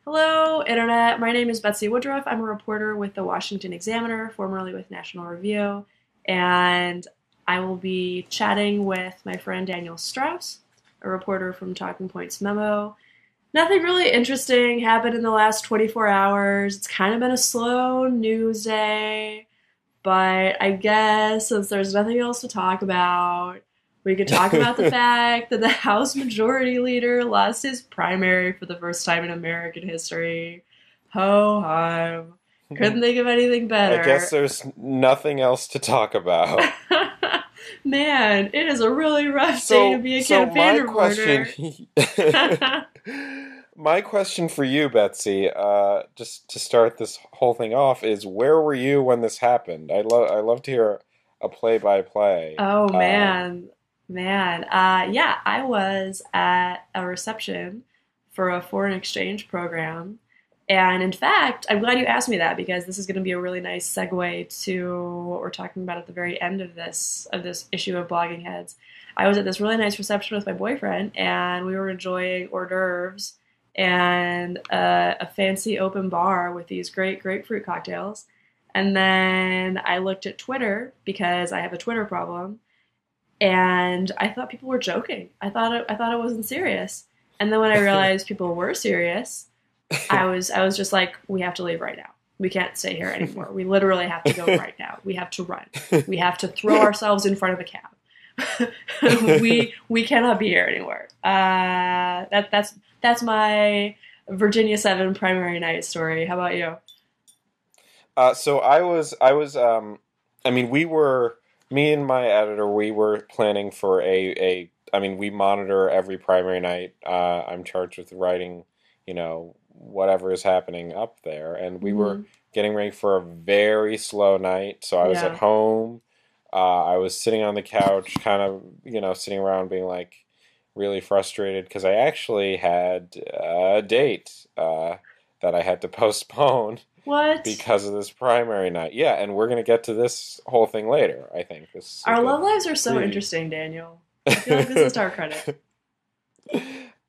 Hello, Internet. My name is Betsy Woodruff. I'm a reporter with the Washington Examiner, formerly with National Review, and I will be chatting with my friend Daniel Strauss, a reporter from Talking Points Memo. Nothing really interesting happened in the last 24 hours. It's kind of been a slow news day, but I guess since there's nothing else to talk about, we could talk about the fact that the House Majority Leader lost his primary for the first time in American history. Ho hum. Couldn't think of anything I guess better. there's nothing else to talk about. Man, it is a really rough day to So, be a so campaign my question, reporter. my question for you, Betsy, just to start this whole thing off, is where were you when this happened? I love to hear a play-by-play. Oh man. Yeah, I was at a reception for a foreign exchange program. And in fact, I'm glad you asked me that because this is going to be a really nice segue to what we're talking about at the very end of this issue of Blogging Heads. I was at this really nice reception with my boyfriend, and we were enjoying hors d'oeuvres and a fancy open bar with these great grapefruit cocktails. And then I looked at Twitter because I have a Twitter problem, and I thought people were joking. I thought it wasn't serious. And then when I realized people were serious, I was just like, we have to leave right now. We can't stay here anymore. We literally have to go right now. We have to run. We have to throw ourselves in front of a cab. we cannot be here anymore. That's my Virginia 7 primary night story. How about you? So I mean, me and my editor, we were planning for I mean, we monitor every primary night. I'm charged with writing, whatever is happening up there. And we were Hmm. getting ready for a very slow night. So I was at Yeah. home. I was sitting on the couch, kind of, sitting around being like really frustrated because I actually had a date that I had to postpone What? because of this primary night. Yeah, and we're gonna get to this whole thing later. I think this is a Our good love lives are so preview. interesting, Daniel. I feel like this is our credit.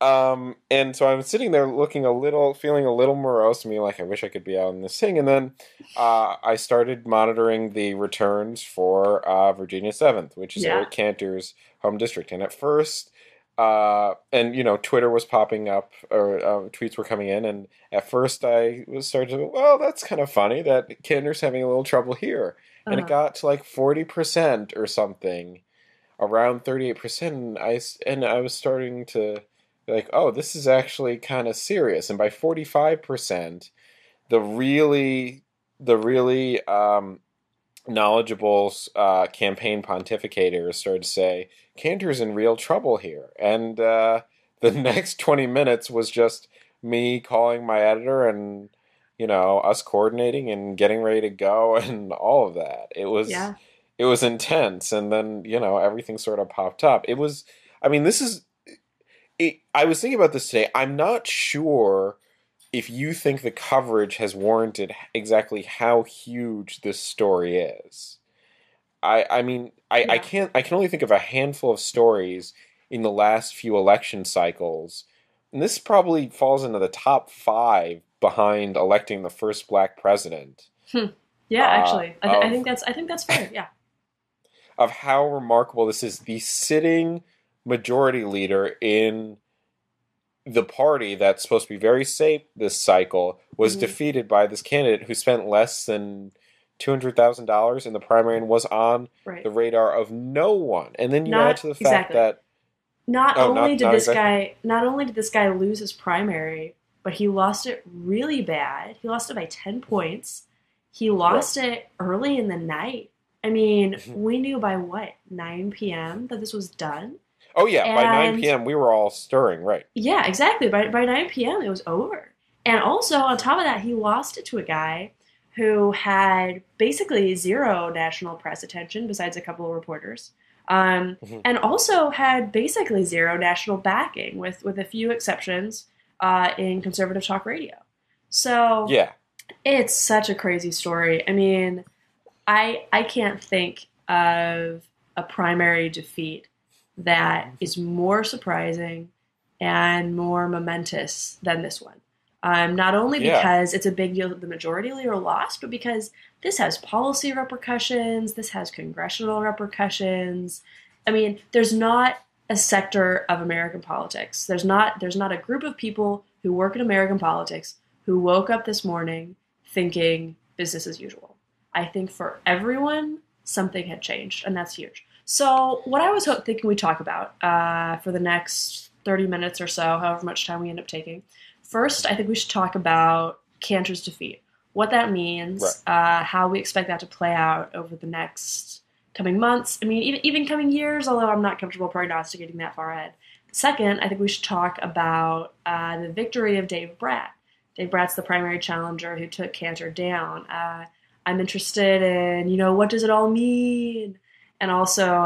And so I'm sitting there feeling a little morose, me like I wish I could be out in this thing. And then I started monitoring the returns for Virginia 7th, which is Yeah. Eric Cantor's home district. And at first, and Twitter was popping up, or tweets were coming in, and at first I was starting to, well, that's kind of funny that Cantor's having a little trouble here. And it Uh-huh. got to like 40% or something, around 38%, and I was starting to be like, oh, this is actually kind of serious. And by 45%, the really knowledgeable campaign pontificators started to say Cantor's in real trouble here. And the next 20 minutes was just me calling my editor and us coordinating and getting ready to go and all of that. Yeah. It was intense, and then everything sort of popped up. It was, I mean, this is. I was thinking about this today. I'm not sure if you think the coverage has warranted exactly how huge this story is. I mean, Yeah. I can only think of a handful of stories in the last few election cycles, and this probably falls into the top five behind electing the first black president. Hmm. Yeah, Uh, actually. of I think that's fair. Yeah. of how remarkable this is. The sitting majority leader in the party that's supposed to be very safe this cycle was Hmm. defeated by this candidate who spent less than $200,000 in the primary and was on Right. the radar of no one. And then you add Not to the fact exactly. that oh, not exactly. Not only did this guy lose his primary, but he lost it really bad. He lost it by 10 points. He Right. lost it early in the night. I mean, we knew by what, 9 p.m. that this was done. Oh yeah, by 9 And p.m. we were all stirring, right? yeah, exactly. By 9 p.m. it was over. And also on top of that, he lost it to a guy who had basically zero national press attention besides a couple of reporters. Um, and also had basically zero national backing with a few exceptions in conservative talk radio. So Yeah. it's such a crazy story. I mean, I can't think of a primary defeat that is more surprising and more momentous than this one. Not only Yeah. because it's a big deal that the majority leader lost, but because this has policy repercussions, this has congressional repercussions. I mean, there's not a sector of American politics. There's not a group of people who work in American politics who woke up this morning thinking business as usual. I think for everyone, something had changed, and that's huge. So what I was thinking we'd talk about for the next 30 minutes or so, however much time we end up taking. First, I think we should talk about Cantor's defeat, what that means, how we expect that to play out over the next coming months. I mean, even coming years, although I'm not comfortable prognosticating that far ahead. Second, I think we should talk about the victory of David Brat. Dave Brat's the primary challenger who took Cantor down. I'm interested in, what does it all mean? And also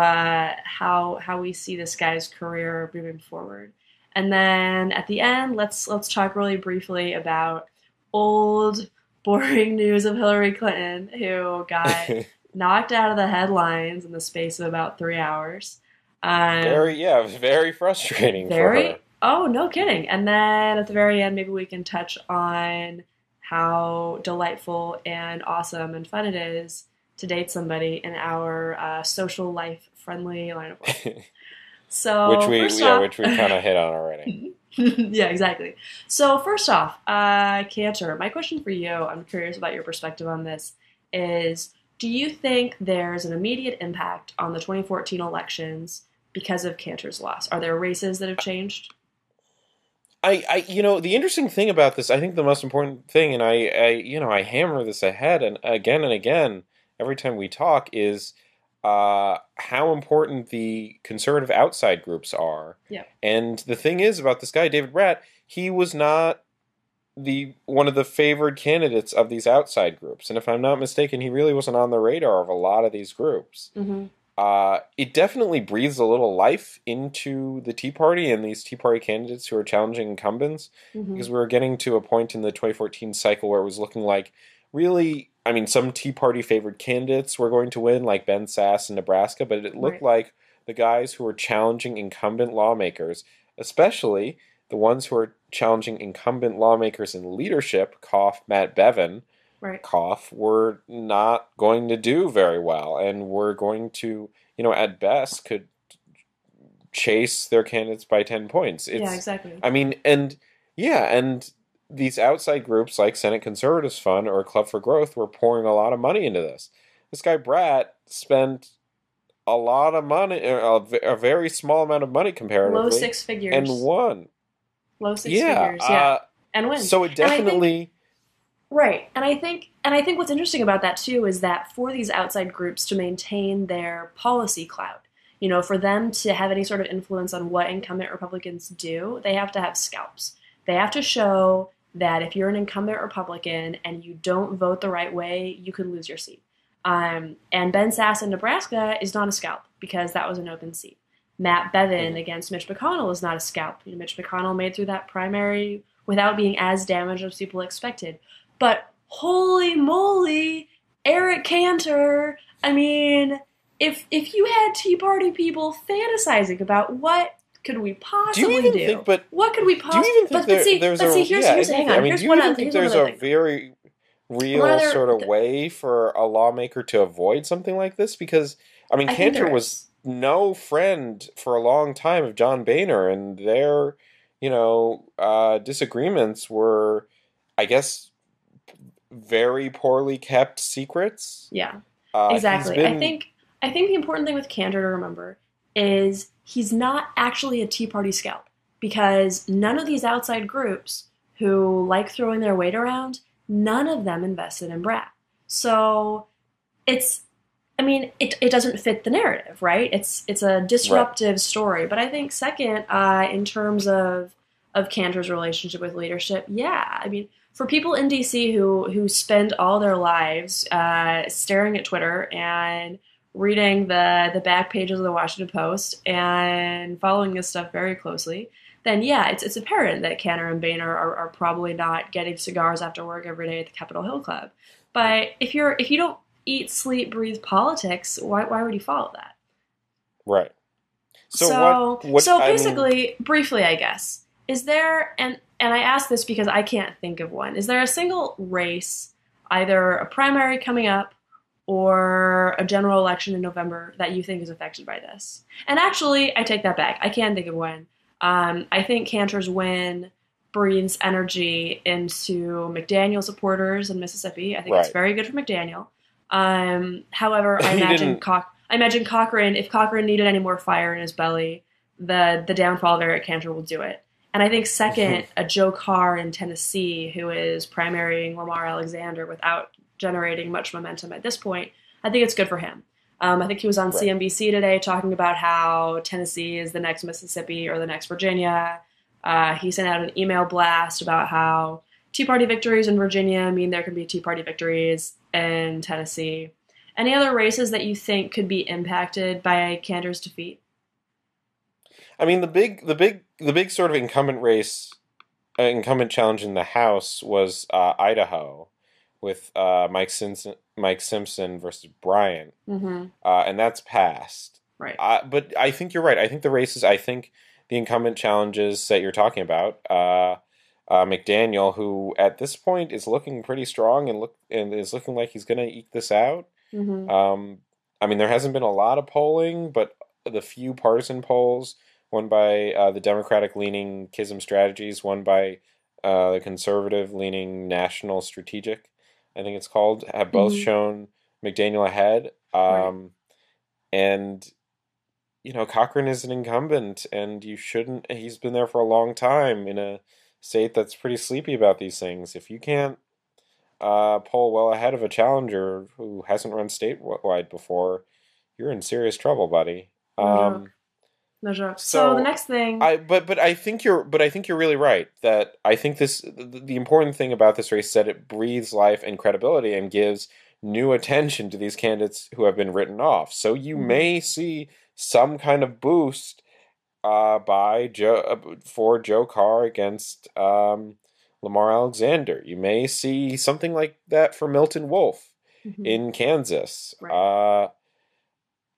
how we see this guy's career moving forward. And then at the end, let's talk really briefly about old, boring news of Hillary Clinton, who got knocked out of the headlines in the space of about 3 hours. Very frustrating for her. Oh, no kidding. And then at the very end, maybe we can touch on how delightful and awesome and fun it is to date somebody in our social life friendly line of work. So which we kind of hit on already. Yeah, exactly. So first off, Cantor, my question for you, I'm curious about your perspective on this, is do you think there's an immediate impact on the 2014 elections because of Cantor's loss? Are there races that have changed? The interesting thing about this, I think the most important thing, and I hammer this ahead and again every time we talk, is how important the conservative outside groups are. Yeah. And the thing is about this guy, David Brat, he was not one of the favored candidates of these outside groups. And if I'm not mistaken, he really wasn't on the radar of a lot of these groups. Mm-hmm. It definitely breathes a little life into the Tea Party and these Tea Party candidates who are challenging incumbents, because we were getting to a point in the 2014 cycle where it was looking like really, I mean, some Tea Party favored candidates were going to win, like Ben Sasse in Nebraska, but it looked like the guys who were challenging incumbent lawmakers, especially the ones who are challenging incumbent lawmakers in leadership, cough Matt Bevin, cough, were not going to do very well, and were going to, at best, could chase their candidates by 10 points. Yeah, exactly. I mean, and these outside groups like Senate Conservatives Fund or Club for Growth were pouring a lot of money into this. This guy Brat spent a lot of money, a very small amount of money comparatively. Low six figures. And won. Low six figures, yeah. And win. So it definitely... Right. And I think what's interesting about that too is that for these outside groups to maintain their policy clout, for them to have any sort of influence on what incumbent Republicans do, they have to have scalps. They have to show that if you're an incumbent Republican and you don't vote the right way, you could lose your seat. And Ben Sasse in Nebraska is not a scalp because that was an open seat. Matt Bevin against Mitch McConnell is not a scalp. Mitch McConnell made through that primary without being as damaged as people expected. But holy moly, Eric Cantor, I mean, if you had Tea Party people fantasizing about what could we possibly do? What could we possibly do? Hang on. Do you even think there's a very real sort of way for a lawmaker to avoid something like this? Because, Cantor was no friend for a long time of John Boehner, and their, disagreements were, I guess, very poorly kept secrets. Yeah, exactly. I think the important thing with Cantor to remember is he's not actually a Tea Party scalp, because none of these outside groups who like throwing their weight around, none of them invested in Brat. So it doesn't fit the narrative, right? It's a disruptive story. But I think second, in terms of Cantor's relationship with leadership, for people in DC who spend all their lives staring at Twitter and reading the back pages of the Washington Post and following this stuff very closely, then it's apparent that Cantor and Boehner are probably not getting cigars after work every day at the Capitol Hill Club. But if you don't eat, sleep, breathe politics, why would you follow that? Right. So basically, briefly, I guess, is there, and and I ask this because I can't think of one. Is there a single race, either a primary coming up or a general election in November, that you think is affected by this? And actually, I take that back. I can think of one. I think Cantor's win breathes energy into McDaniel supporters in Mississippi. I think it's Right. very good for McDaniel. However, I He imagine didn't. I imagine Cochran, if Cochran needed any more fire in his belly, the downfall of Eric Cantor will do it. And I think second, a Joe Carr in Tennessee, who is primarying Lamar Alexander without generating much momentum at this point, I think it's good for him. I think he was on Right. CNBC today talking about how Tennessee is the next Mississippi or the next Virginia. He sent out an email blast about how Tea Party victories in Virginia mean there can be Tea Party victories in Tennessee. Any other races that you think could be impacted by Cantor's defeat? I mean, the big sort of incumbent challenge in the House was Idaho, with Mike Simpson versus Bryant, Mm-hmm. and that's passed. Right. But I think you're right. I think I think the incumbent challenges that you're talking about, McDaniel, who at this point is looking pretty strong and is looking like he's going to eke this out. Mm-hmm. I mean, there hasn't been a lot of polling, but the few partisan polls, one by the Democratic-leaning Kism Strategies, one by the conservative-leaning National Strategic, I think it's called, have both Mm-hmm. shown McDaniel ahead. Right. And, you know, Cochran is an incumbent, and he's been there for a long time in a state that's pretty sleepy about these things. If you can't poll well ahead of a challenger who hasn't run statewide before, you're in serious trouble, buddy. No joke. No joke. So the So next thing, but I think you're really right that I think the important thing about this race is that it breathes life and credibility and gives new attention to these candidates who have been written off. So you mm-hmm. may see some kind of boost for Joe Carr against Lamar Alexander. You may see something like that for Milton Wolfe Mm-hmm. in Kansas. Right.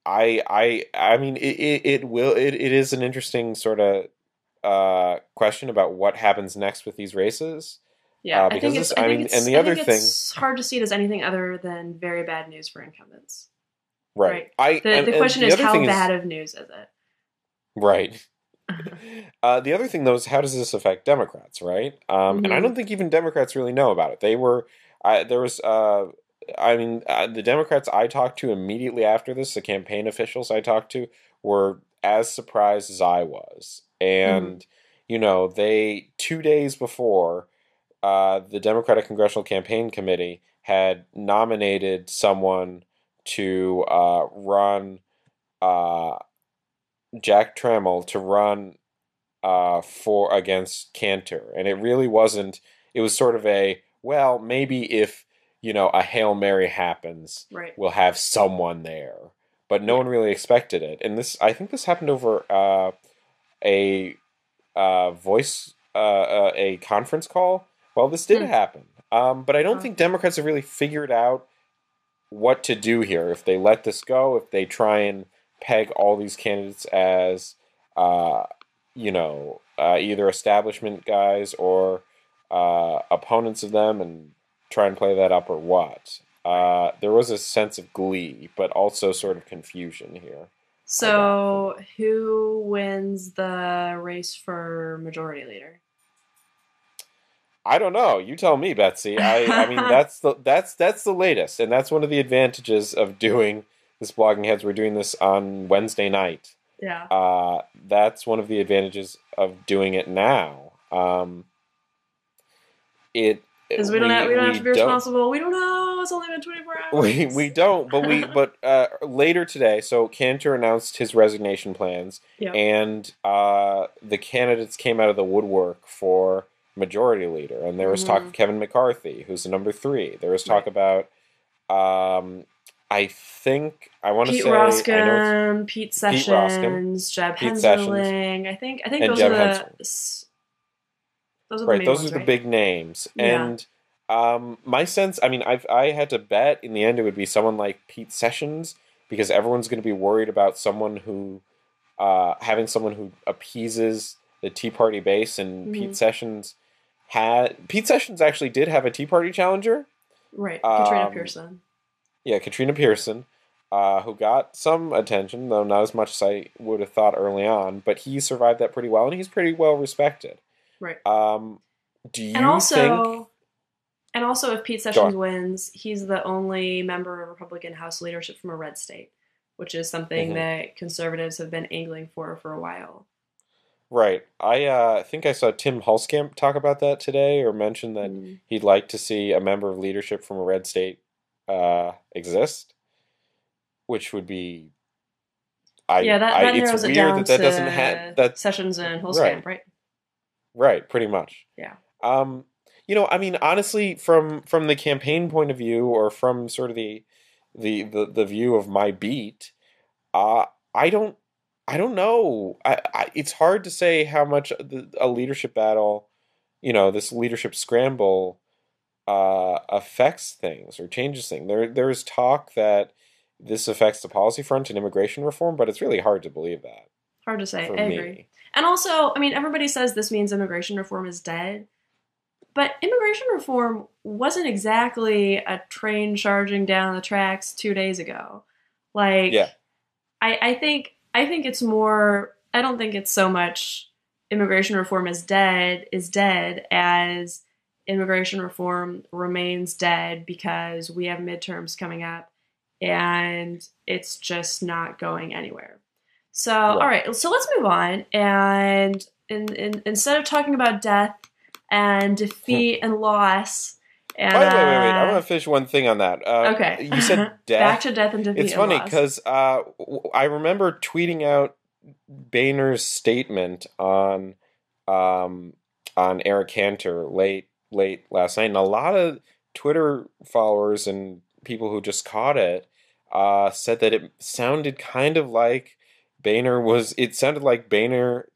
I mean it is an interesting sort of question about what happens next with these races. Yeah, I Because think it's. this, I I think mean, it's. and the I other think thing, it's hard to see it as anything other than very bad news for incumbents. right? Right. The question And is, the other how thing bad of news is it? right. The other thing, though, is how does this affect Democrats, right? And I Mm-hmm. don't think even Democrats really know about it. There was, I mean, the Democrats I talked to immediately after this, the campaign officials I talked to, were as surprised as I was. Mm-hmm. And, you know, 2 days before, the Democratic Congressional Campaign Committee had nominated someone to run, uh, Jack Trammell to run for against Cantor, and it really wasn't. It was sort of well, maybe if a Hail Mary happens, Right. we'll have someone there, but no Yeah. one really expected it. And I think this happened over a a conference call. Well, this did Hmm. happen, but I don't think Okay. Democrats have really figured out what to do here. If they let this go, if they try and peg all these candidates as uh, either establishment guys or opponents of them and try and play that up or what. There was a sense of glee, but also sort of confusion here. So, who wins the race for majority leader? I don't know. You tell me, Betsy. I mean that's the latest, and that's one of the advantages of doing this Blogging Heads. We're doing this on Wednesday night. Yeah. That's one of the advantages of doing it now. Because we don't have to be responsible. We don't know. It's only been 24 hours. We don't, but later today. So Cantor announced his resignation plans, Yep. and the candidates came out of the woodwork for majority leader, and there was talk of Kevin McCarthy, who's the number 3. There was talk about, I think I want to say Pete Roskin, Pete Sessions, Jeb Pete Henseling. I think and those Jeb are Henseling. those are the Right, main those ones, are the right? big names. Yeah. And my sense, I mean, I had to bet in the end it would be someone like Pete Sessions, because everyone's going to be worried about having someone who appeases the Tea Party base, and Pete Sessions Pete Sessions actually did have a Tea Party challenger. Right, Katrina Pearson. Yeah, Katrina Pearson, who got some attention, though not as much as I would have thought early on. But he survived that pretty well, and he's pretty well respected. Right. Do you think? And also, if Pete Sessions wins, he's the only member of Republican House leadership from a red state, which is something that conservatives have been angling for a while. Right. I think I saw Tim Hulskamp talk about that today, or mention that he'd like to see a member of leadership from a red state exist, which would be. That narrows it down to doesn't have Sessions and Hulskamp, right? Right, pretty much. Yeah. I mean, honestly, from the campaign point of view, or from sort of the view of my beat, I don't know. It's hard to say how much a leadership battle, this leadership scramble, affects things or changes things. There is talk that this affects the policy front and immigration reform, but it's really hard to believe that. Hard to say. I agree. And also, I mean, everybody says this means immigration reform is dead. But immigration reform wasn't exactly a train charging down the tracks 2 days ago. I think it's more. I don't think it's so much immigration reform is dead as immigration reform remains dead because we have midterms coming up and it's just not going anywhere. So, all right, so let's move on. And instead of talking about death and defeat and loss. And, wait. I want to finish one thing on that. Okay. You said death. Back to death and defeat. It's funny because I remember tweeting out Boehner's statement on Eric Cantor late last night, and a lot of Twitter followers and people who just caught it said that it sounded kind of like Boehner was. It sounded like Boehner.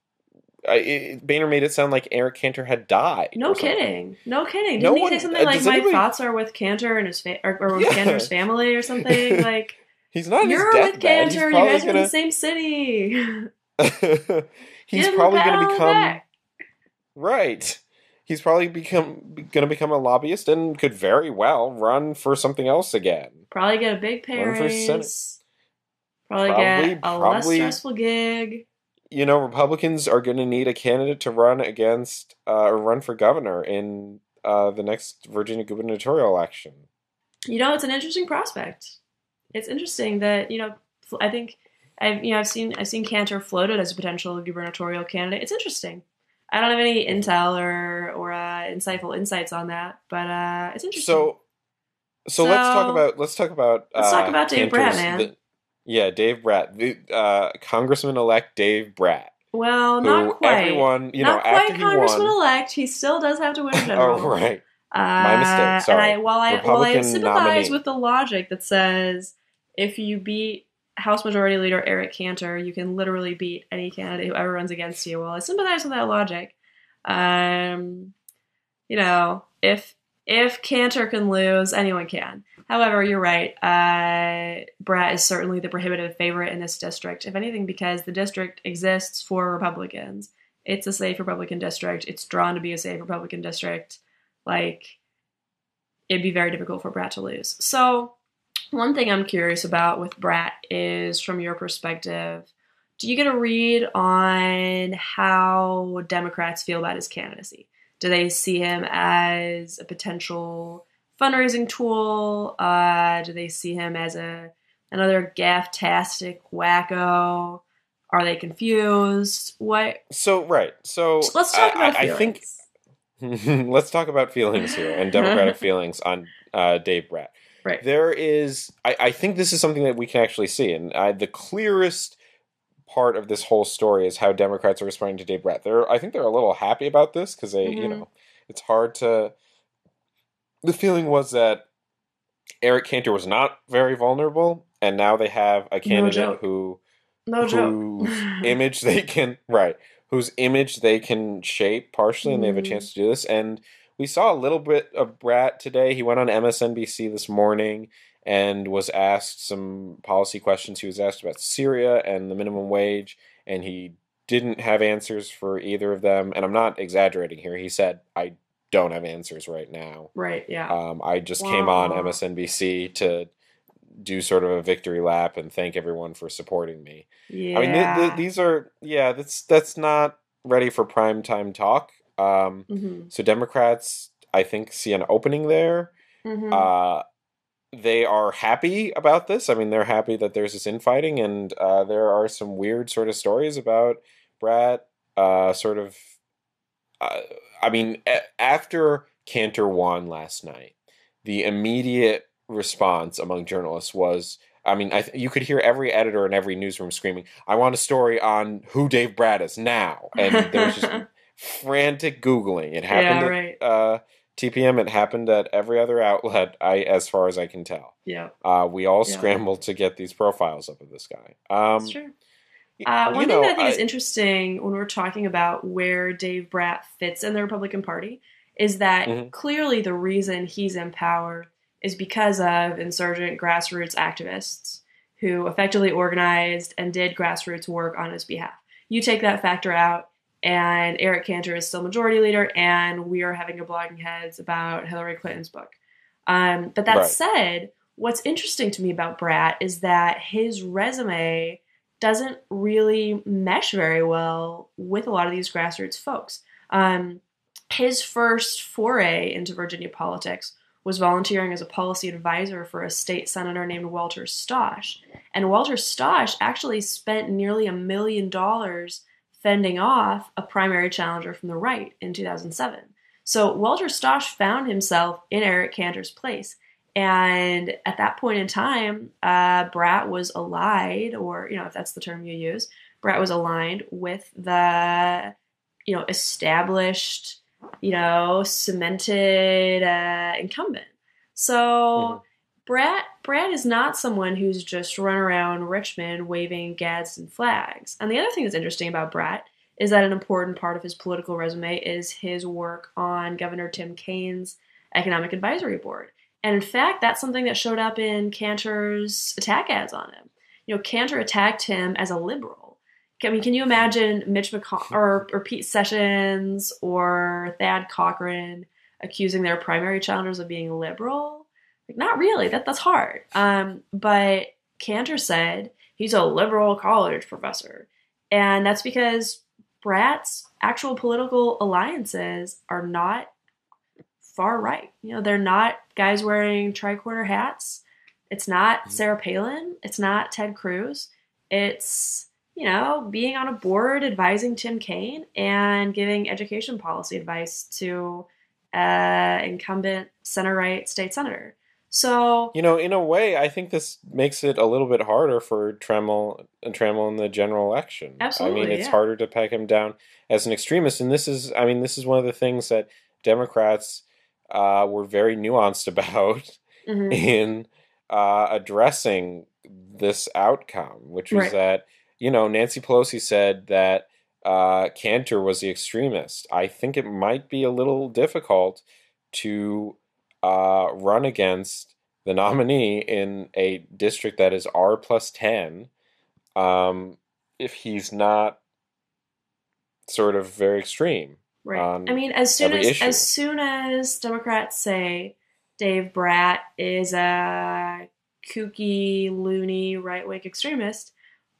Boehner made it sound like Eric Cantor had died. No kidding. Didn't he say something like, "My thoughts are with Cantor and his or with Cantor's family" or something? Like, he's not. You're with Cantor. You guys are in the same city. He's probably going to become right. He's probably going to become a lobbyist and could very well run for something else again. Probably get a big pay raise. Probably get a less stressful gig. Republicans are going to need a candidate to run against or run for governor in the next Virginia gubernatorial election. It's an interesting prospect. It's interesting that I think I've seen Cantor floated as a potential gubernatorial candidate. It's interesting. I don't have any intel or insightful insights on that, but it's interesting. So let's talk about Dave Brat, man. Dave Brat, Congressman-elect Dave Brat. Well, not quite. Everyone, not after quite Congressman-elect. He still does have to win a general. Oh, right. My mistake. Sorry. And while I sympathize with the logic that says if you beat House Majority Leader Eric Cantor, you can literally beat any candidate who ever runs against you. Well, I sympathize with that logic. If Cantor can lose, anyone can. However, you're right. Brat is certainly the prohibitive favorite in this district, if anything, because the district exists for Republicans. It's a safe Republican district. It's drawn to be a safe Republican district. It'd be very difficult for Brat to lose. So, one thing I'm curious about with Brat is, from your perspective, do you get a read on how Democrats feel about his candidacy? Do they see him as a potential fundraising tool? Do they see him as another gaff-tastic wacko? Are they confused? What? So let's talk about feelings. Let's talk about feelings here and Democratic feelings on Dave Brat. Right. There is, I think this is something that we can actually see, and the clearest part of this whole story is how Democrats are responding to Dave Brat. I think they're a little happy about this because they, it's hard to. The feeling was that Eric Cantor was not very vulnerable, and now they have a candidate whose image they can shape partially, and they have a chance to do this. And we saw a little bit of Brat today. He went on MSNBC this morning and was asked some policy questions. He was asked about Syria and the minimum wage, and he didn't have answers for either of them. And I'm not exaggerating here. He said, I don't have answers right now. Right, yeah. I just came on Wah. MSNBC to do sort of a victory lap and thank everyone for supporting me. I mean, Yeah. these are, that's not ready for primetime talk. Mm-hmm. So Democrats, I think, see an opening there. Mm-hmm. Uh, they are happy about this. I mean, they're happy that there's this infighting, and there are some weird sort of stories about Brat. Sort of, uh, I mean, after Cantor won last night, the immediate response among journalists was, I mean, you could hear every editor in every newsroom screaming, "I want a story on who Dave Brat is now," and there was just frantic Googling. It Yeah, happened right. at TPM. It happened at every other outlet, as far as I can tell. Yeah. We all Yeah. scrambled to get these profiles up of this guy. That's true. One thing that I think is interesting when we're talking about where Dave Brat fits in the Republican Party is that mm-hmm. clearly the reason he's in power is because of insurgent grassroots activists who effectively organized and did grassroots work on his behalf. You take that factor out, and Eric Cantor is still majority leader, and we are having a blogging heads about Hillary Clinton's book. But that Right. said, what's interesting to me about Brat is that his resume doesn't really mesh very well with a lot of these grassroots folks. His first foray into Virginia politics was volunteering as a policy advisor for a state senator named Walter Stosh. And Walter Stosh actually spent nearly $1 million fending off a primary challenger from the right in 2007. So Walter Stosh found himself in Eric Cantor's place. And at that point in time, Brat was allied, or, if that's the term you use, Brat was aligned with the, established, cemented incumbent. So Brat is not someone who's just run around Richmond waving Gadsden flags. And the other thing that's interesting about Brat is that an important part of his political resume is his work on Governor Tim Kaine's Economic Advisory Board. And in fact, that's something that showed up in Cantor's attack ads on him. Cantor attacked him as a liberal. I mean, can you imagine Mitch McConnell or Pete Sessions or Thad Cochran accusing their primary challengers of being liberal? Like, not really. That's hard. But Cantor said he's a liberal college professor. And that's because Brat's actual political alliances are not far right. They're not guys wearing tricorner hats. It's not Sarah Palin. It's not Ted Cruz. It's, being on a board advising Tim Kaine and giving education policy advice to incumbent center-right state senator. So, in a way, I think this makes it a little bit harder for Trammell in the general election. Absolutely, I mean, it's harder to peg him down as an extremist. And this is one of the things that Democrats were very nuanced about in addressing this outcome, which was that, Nancy Pelosi said that Cantor was the extremist. I think it might be a little difficult to run against the nominee in a district that is R+10 if he's not sort of very extreme. Right. I mean, as soon as Democrats say Dave Brat is a kooky, loony, right-wing extremist,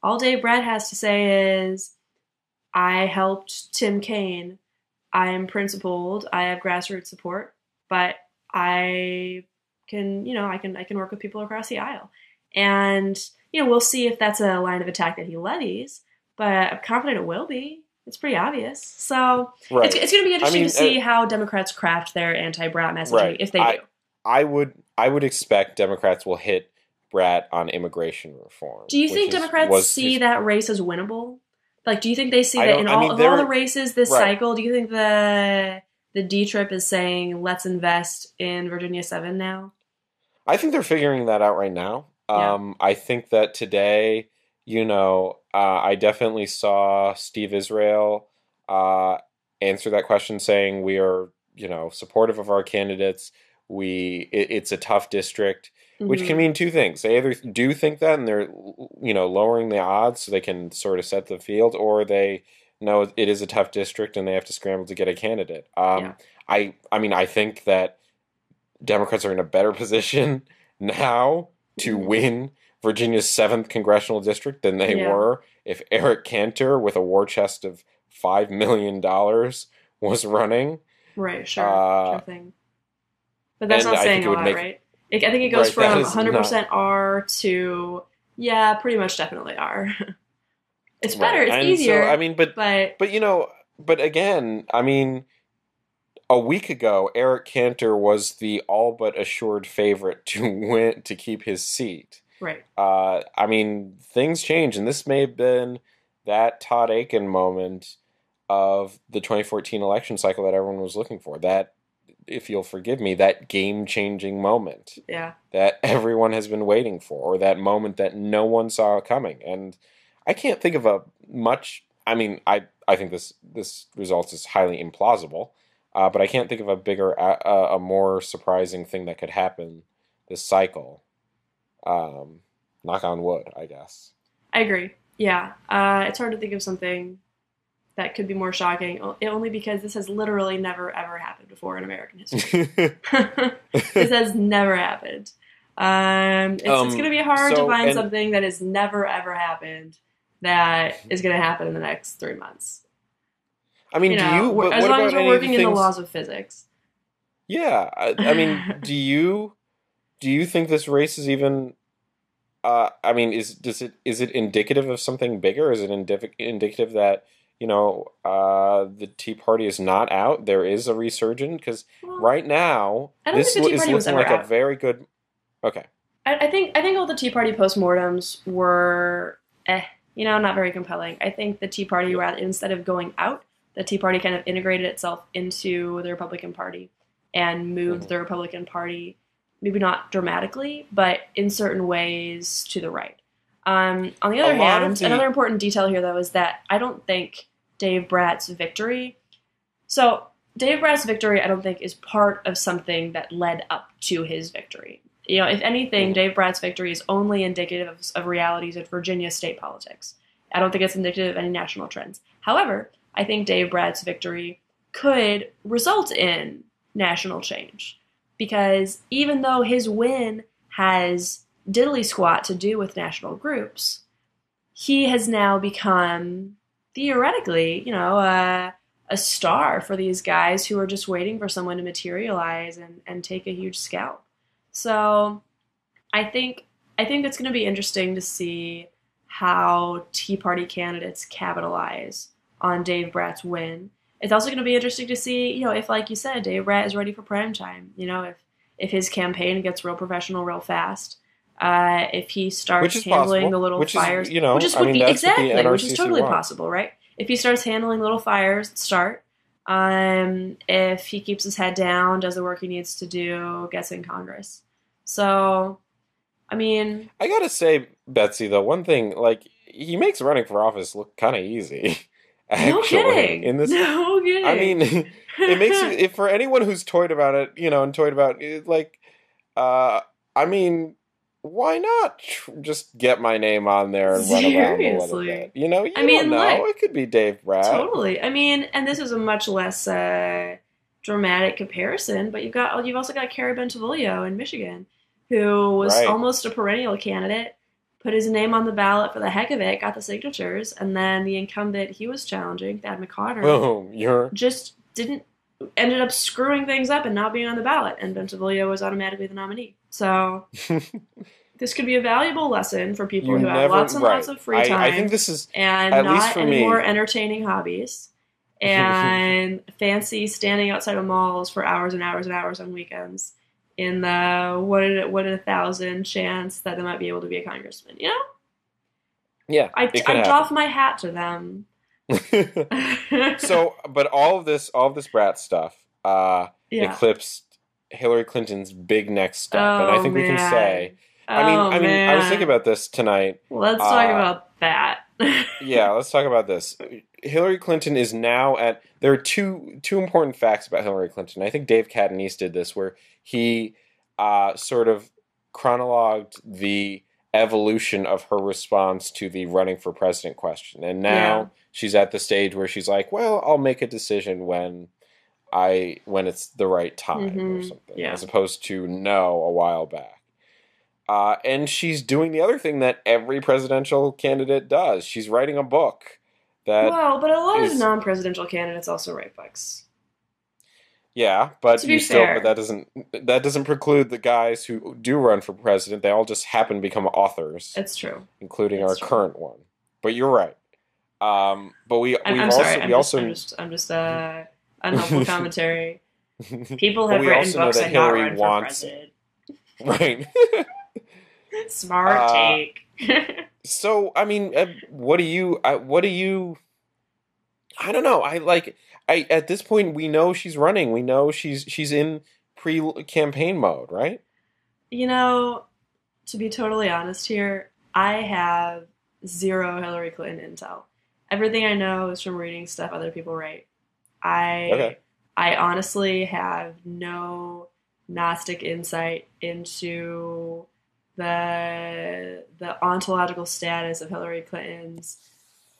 all Dave Brat has to say is, I helped Tim Kaine, I am principled, I have grassroots support, but I can, I can work with people across the aisle. And, we'll see if that's a line of attack that he levies, but I'm confident it will be. It's pretty obvious. So it's going to be interesting to see how Democrats craft their anti-Brat messaging, if they do. I would expect Democrats will hit Brat on immigration reform. Do you think Democrats see that race as winnable? Like, do you think they see that in all the races this cycle? Do you think the D-Trip is saying, let's invest in Virginia 7 now? I think they're figuring that out right now. I think that today, I definitely saw Steve Israel answer that question saying we are, supportive of our candidates. It's a tough district, which can mean two things. They either do think that and they're, lowering the odds so they can sort of set the field, or they know it is a tough district and they have to scramble to get a candidate. I mean, I think that Democrats are in a better position now to win Virginia's 7th congressional district than they were if Eric Cantor, with a war chest of $5 million, was running. Right, sure thing. But that's not saying a lot, right? I think it goes from 100% R to, pretty much definitely R. It's better, it's easier. So, I mean, but again, I mean, a week ago, Eric Cantor was the all but assured favorite to keep his seat. Right. I mean, things change, and this may have been that Todd Akin moment of the 2014 election cycle that everyone was looking for. That, if you'll forgive me, that game-changing moment. Yeah. That everyone has been waiting for, or that moment that no one saw coming. And I can't think of I mean, I think this result is highly implausible, but I can't think of a more surprising thing that could happen this cycle. Knock on wood, I guess. I agree. Yeah. It's hard to think of something that could be more shocking, only because this has literally never, ever happened before in American history. This has never happened. It's going to be hard to find something that has never, ever happened that is going to happen in the next 3 months. I mean, as long as we're working in the laws of physics. Yeah. I mean, do you think this race is even... I mean, is it indicative of something bigger? Is it indicative that, the Tea Party is not out? There is a resurgence? Because right now, this is looking like a very good... Okay. I think all the Tea Party postmortems were, not very compelling. I think the Tea Party, instead of going out, the Tea Party kind of integrated itself into the Republican Party and moved the Republican Party, maybe not dramatically, but in certain ways to the right. On the other hand, another important detail here, though, is that I don't think Dave Brat's victory... So, Dave Brat's victory, I don't think, is part of something that led up to his victory. If anything, Dave Brat's victory is only indicative of realities of Virginia state politics. I don't think it's indicative of any national trends. However, I think Dave Brat's victory could result in national change. Because even though his win has diddly squat to do with national groups, he has now become, theoretically, a star for these guys who are just waiting for someone to materialize and take a huge scalp. So I think it's going to be interesting to see how Tea Party candidates capitalize on Dave Brat's win. It's also going to be interesting to see, if, like you said, Dave Brat is ready for prime time. If his campaign gets real professional real fast, if he starts handling the little fires, which is totally possible, right? If he starts handling little fires at the start, if he keeps his head down, does the work he needs to do, gets in Congress. So, I mean... I gotta say, Betsy, though, one thing, he makes running for office look kind of easy. Actually, no kidding. No kidding. I mean, it makes you, for anyone who's toyed about it, and toyed about it, I mean, why not just get my name on there and run around a little bit? You don't know. It could be Dave Brat. Totally. I mean, and this is a much less dramatic comparison, but you've also got Carrie Bentivoglio in Michigan, who was almost a perennial candidate, put his name on the ballot for the heck of it, got the signatures, and then the incumbent he was challenging, Thad McConnell, ended up screwing things up and not being on the ballot, and Bentivoglio was automatically the nominee. So this could be a valuable lesson for people who have lots and lots of free time. I think this is, and not any more entertaining hobbies, and fancy standing outside of malls for hours and hours and hours on weekends in the 1 in 1,000 chance that they might be able to be a congressman, Yeah, I doff my hat to them. So, but all of this Brat stuff eclipsed Hillary Clinton's big next step, and I think we can say. I mean, I was thinking about this tonight. Let's talk about that. Yeah, let's talk about this. Hillary Clinton is now at... There are two important facts about Hillary Clinton. I think Dave Catanese did this, where he sort of chronologued the evolution of her response to the running for president question. And now she's at the stage where she's like, well, I'll make a decision when when it's the right time or something, Yeah. as opposed to no a while back. And she's doing the other thing that every presidential candidate does. She's writing a book that Well, but a lot of is non-presidential candidates also write books. yeah, but To be fair, that doesn't preclude the guys who do run for president. They all just happen to become authors, it's true. including It's our true. current one. But you're right. But I'm sorry. I'm just unhelpful commentary. People have we written also know books that and not Hillary run wants for president. right. Smart take. So I mean, what do you? I don't know. I at this point we know she's running. We know she's in pre-campaign mode, right? You know, to be totally honest here, I have zero Hillary Clinton intel. Everything I know is from reading stuff other people write. Okay. I honestly have no Gnostic insight into the ontological status of Hillary Clinton's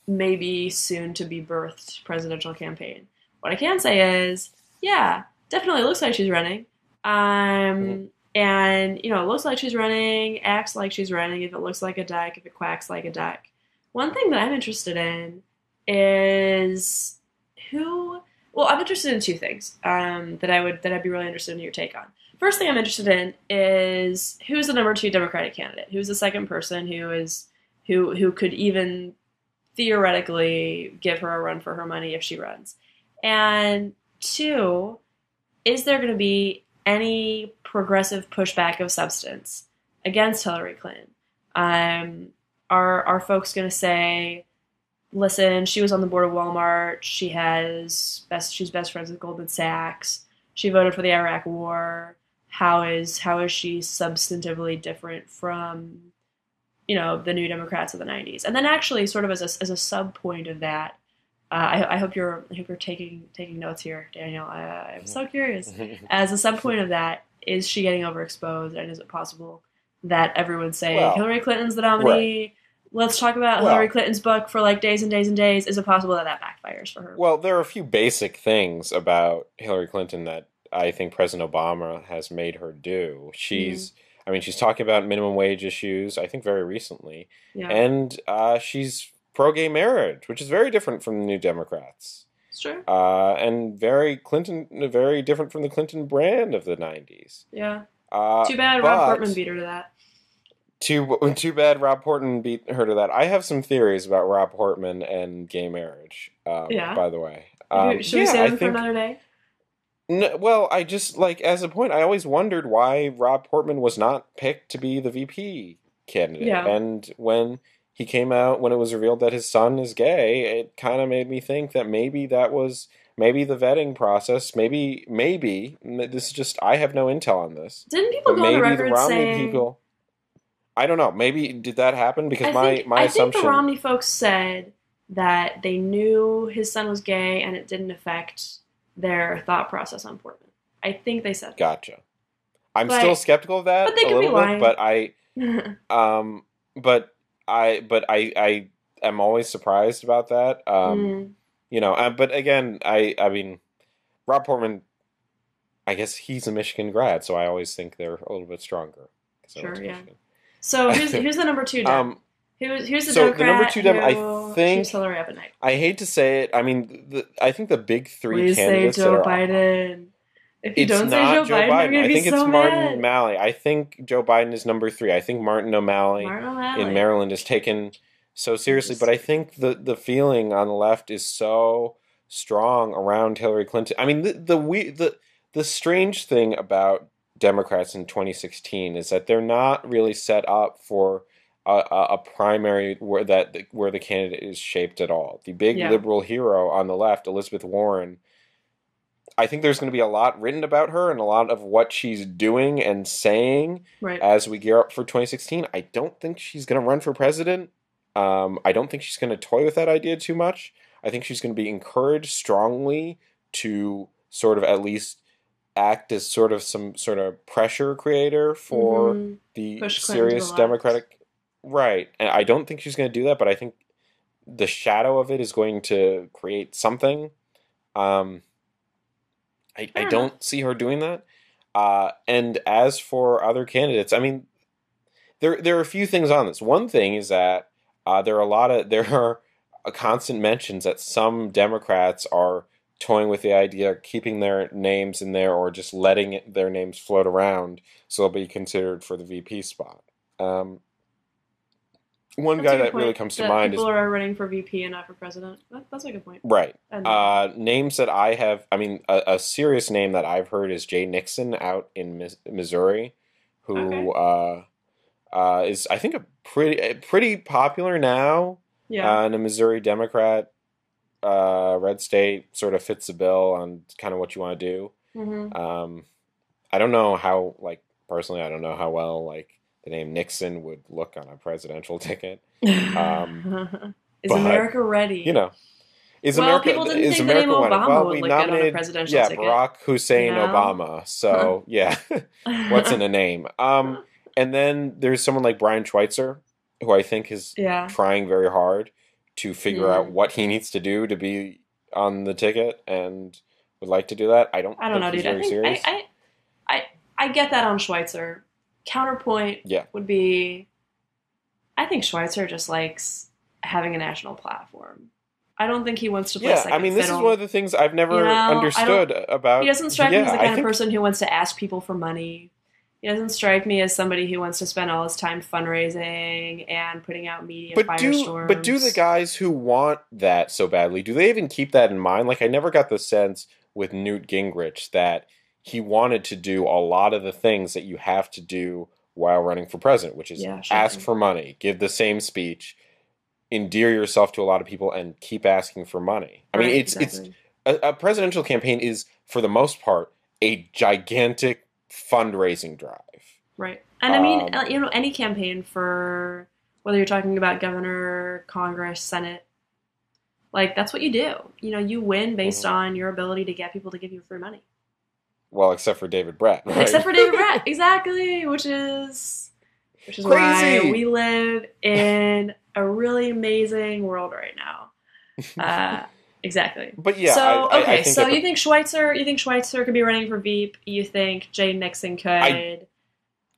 maybe soon to be birthed presidential campaign. What I can say is, yeah, definitely looks like she's running. And it looks like she's running, acts like she's running. If it looks like a duck, if it quacks like a duck. One thing that I'm interested in is who. Well, I'm interested in two things that I'd be really interested in your take on. First thing I'm interested in is who's the number 2 Democratic candidate? Who's the second person who could even theoretically give her a run for her money if she runs? And 2, is there going to be any progressive pushback of substance against Hillary Clinton? Are folks going to say, listen, she was on the board of Walmart, she's best friends with Goldman Sachs, she voted for the Iraq War, how is she substantively different from the New Democrats of the 90s? And then actually sort of as a sub point of that, I hope you're taking notes here, Daniel. I'm so curious. As a sub point of that, is she getting overexposed, and is it possible that everyone's saying Hillary Clinton's the nominee? Right. Let's talk about Hillary Clinton's book for like days and days and days. Is it possible that backfires for her? Well, there are a few basic things about Hillary Clinton that I think President Obama has made her do. She's talking about minimum wage issues, I think very recently. Yeah. And she's pro-gay marriage, which is very different from the New Democrats. It's true. And very different from the Clinton brand of the 90s. Yeah. Too bad Rob Portman beat her to that. Too bad Rob Portman beat her to that. I have some theories about Rob Portman and gay marriage, by the way. Should we save them for another day? No, well, I just, as a point, I always wondered why Rob Portman was not picked to be the VP candidate. Yeah. And when he came out, when it was revealed that his son is gay, it kind of made me think that maybe the vetting process, maybe, this is just, I have no intel on this. Didn't people go on the record saying... I don't know. Maybe did that happen? Because my assumption. I think the Romney folks said that they knew his son was gay and it didn't affect their thought process on Portman. I think they said that. Gotcha. I'm still skeptical of that. But they could be lying. But I am always surprised about that. But again, I mean, Rob Portman, I guess he's a Michigan grad, so I always think they're a little bit stronger. Sure, yeah. So who's the number 2 Dem? Who's the Democrat the number 2 Dem, I think, keeps Hillary up at night? I hate to say it. I mean, I think the big 3 Please candidates say Joe Biden. If you don't say Joe Biden, I'm going to be so mad. I think it's Martin O'Malley. I think Joe Biden is number 3. I think Martin O'Malley in Maryland is taken so seriously. But I think the feeling on the left is so strong around Hillary Clinton. I mean, the strange thing about Democrats in 2016 is that they're not really set up for a primary where the candidate is shaped at all. The big liberal hero on the left, Elizabeth Warren, I think there's going to be a lot written about her and a lot of what she's doing and saying as we gear up for 2016. I don't think she's going to run for president. I don't think she's going to toy with that idea too much. I think she's going to be encouraged strongly to sort of at least act as sort of some sort of pressure creator for the serious Democratic... Right. And I don't think she's going to do that, but I think the shadow of it is going to create something. I don't see her doing that. And as for other candidates, I mean, there are a few things on this. One thing is that there are constant mentions that some Democrats are toying with the idea of keeping their names in there or just letting their names float around so they'll be considered for the VP spot. One That's guy a good that really point, comes to that mind people is are running for VP and not for president. That's a good point. right. And Names that I have, I mean, a serious name that I've heard is Jay Nixon out in Missouri, who okay. is, I think, a pretty popular now. Yeah. And a Missouri Democrat, red state, sort of fits the bill on kind of what you want to do. Mm-hmm. I don't know how, like, personally, I don't know how well, like, the name Nixon would look on a presidential ticket. Is But, America ready? you know, Well, people didn't think the name wanted? Obama Well, would we look good on a nominated, presidential ticket. Barack Hussein You know? Obama. So, yeah, what's in a name? And then there's someone like Brian Schweitzer, who I think is Yeah. trying very hard to figure out what he needs to do to be on the ticket and would like to do that. I don't know, think he's dude. very serious. I get that on Schweitzer. Counterpoint would be, I think Schweitzer just likes having a national platform. I don't think he wants to play second I mean, this fiddle. is one of the things I've never understood about. He doesn't strike me as the kind of person who wants to ask people for money. He doesn't strike me as somebody who wants to spend all his time fundraising and putting out media firestorms. But do the guys who want that so badly, do they even keep that in mind? Like, I never got the sense with Newt Gingrich that he wanted to do a lot of the things that you have to do while running for president, which is ask for money, give the same speech, endear yourself to a lot of people, and keep asking for money. I mean, it's a presidential campaign is, for the most part, a gigantic fundraising drive. Right. And I mean, any campaign, for whether you're talking about governor, Congress, Senate, like, that's what you do. You win based on your ability to get people to give you free money. Well, except for David Brat. Right? Except for David Brat, exactly, which is crazy. Why we live in a really amazing world right now. Exactly. But yeah, so I think so you think Schweitzer could be running for Veep? You think Jay Nixon could?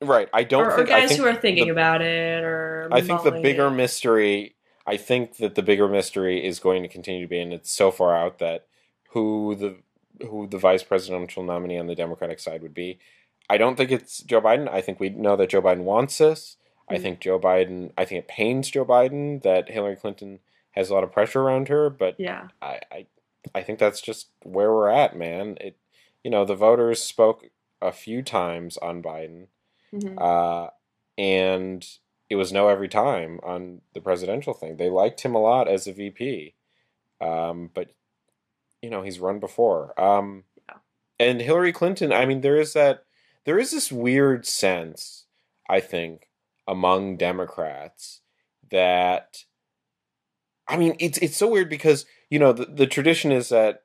Right. I don't think. Or guys who are thinking about it, or I think the bigger mystery. I think that the bigger mystery is going to continue to be, and it's so far out, that who the vice presidential nominee on the Democratic side would be. I don't think it's Joe Biden. I think we know that Joe Biden wants this. I think it pains Joe Biden that Hillary Clinton has a lot of pressure around her, but I think that's just where we're at, man. The voters spoke a few times on Biden, and it was no every time on the presidential thing. They liked him a lot as a VP, but he's run before. And Hillary Clinton, I mean, there is this weird sense, I think, among Democrats that, I mean, it's so weird because, the tradition is that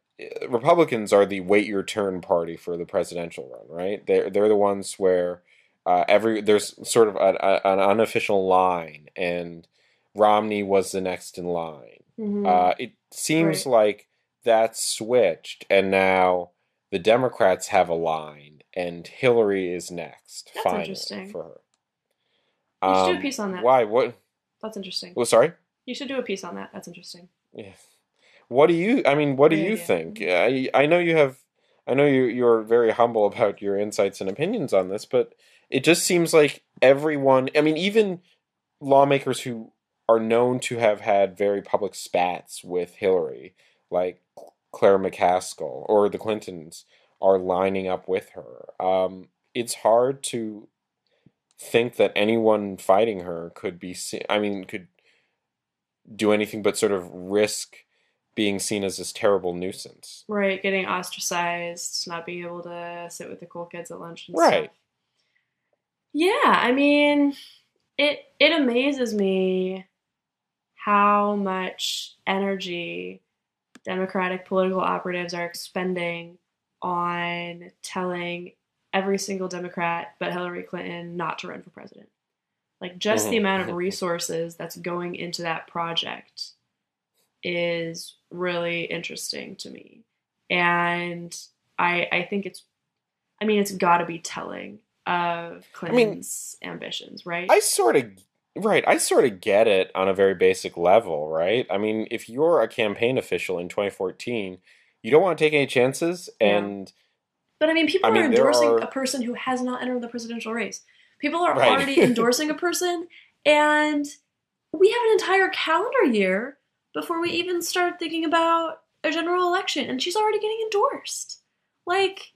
Republicans are the wait your turn party for the presidential run, right? They're the ones where there's sort of an unofficial line, and Romney was the next in line. It seems like that's switched, and now the Democrats have a line, and Hillary is next. That's finally interesting for her. You should do a piece on that. Why? What? That's interesting. Well, sorry? You should do a piece on that. That's interesting. Yeah. What do you think? I know you're very humble about your insights and opinions on this, but it just seems like everyone, I mean, even lawmakers who are known to have had very public spats with Hillary, like Claire McCaskill or the Clintons, are lining up with her. It's hard to think that anyone fighting her could do anything but sort of risk being seen as this terrible nuisance. Right, getting ostracized, not being able to sit with the cool kids at lunch and right. stuff. Yeah, I mean, it amazes me how much energy Democratic political operatives are expending on telling every single Democrat but Hillary Clinton not to run for president. Like, just the amount of resources that's going into that project is really interesting to me. And I think it's got to be telling of Clinton's ambitions, right? I sort of get it on a very basic level, right? I mean, if you're a campaign official in 2014, you don't want to take any chances, and but I mean, people are there endorsing are a person who has not entered the presidential race. People are right. already endorsing a person, and we have an entire calendar year before we even start thinking about a general election, and she's already getting endorsed. Like,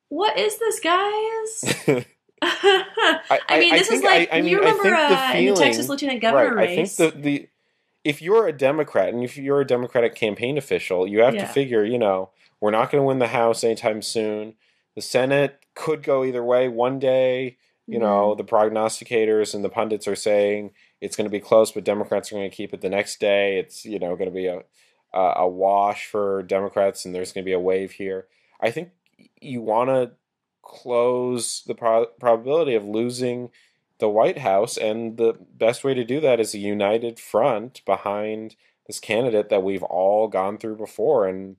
what is this, guys? I mean, this is like, you remember in the Texas lieutenant governor race. I think if you're a Democrat and if you're a Democratic campaign official, you have to figure, we're not going to win the House anytime soon. The Senate could go either way. One day, the prognosticators and the pundits are saying it's going to be close, but Democrats are going to keep it. The next day, it's going to be a wash for Democrats, and there's going to be a wave here. I think you want to close the probability of losing the White House, and the best way to do that is a united front behind this candidate that we've all gone through before. And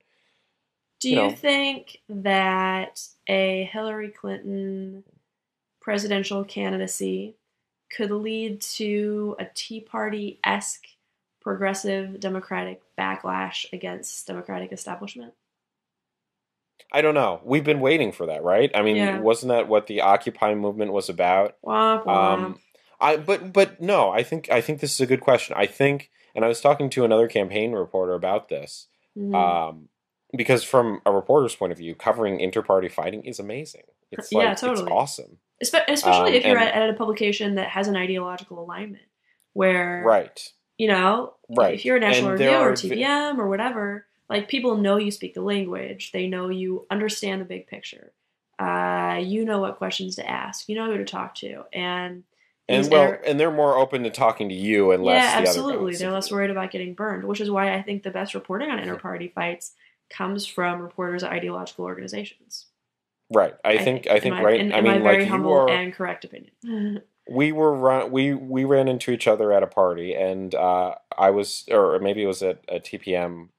do you think that a Hillary Clinton presidential candidacy could lead to a Tea Party-esque progressive Democratic backlash against Democratic establishment? I don't know. We've been waiting for that, right? I mean, wasn't that what the Occupy movement was about? Womp womp. But no, I think this is a good question. I think, and I was talking to another campaign reporter about this, because from a reporter's point of view, covering inter-party fighting is amazing. It's totally. It's awesome. Especially if you're at a publication that has an ideological alignment, where if you're a National Review or TPM or whatever. Like, people know you speak the language. They know you understand the big picture. You know what questions to ask. You know who to talk to. And they're more open to talking to you and less the absolutely. other guys. They're less worried about getting burned, which is why I think the best reporting on inter-party fights comes from reporters at ideological organizations. Right. I think right. In my very humble and correct opinion. We ran into each other at a party, and I was, or maybe it was at a TPM.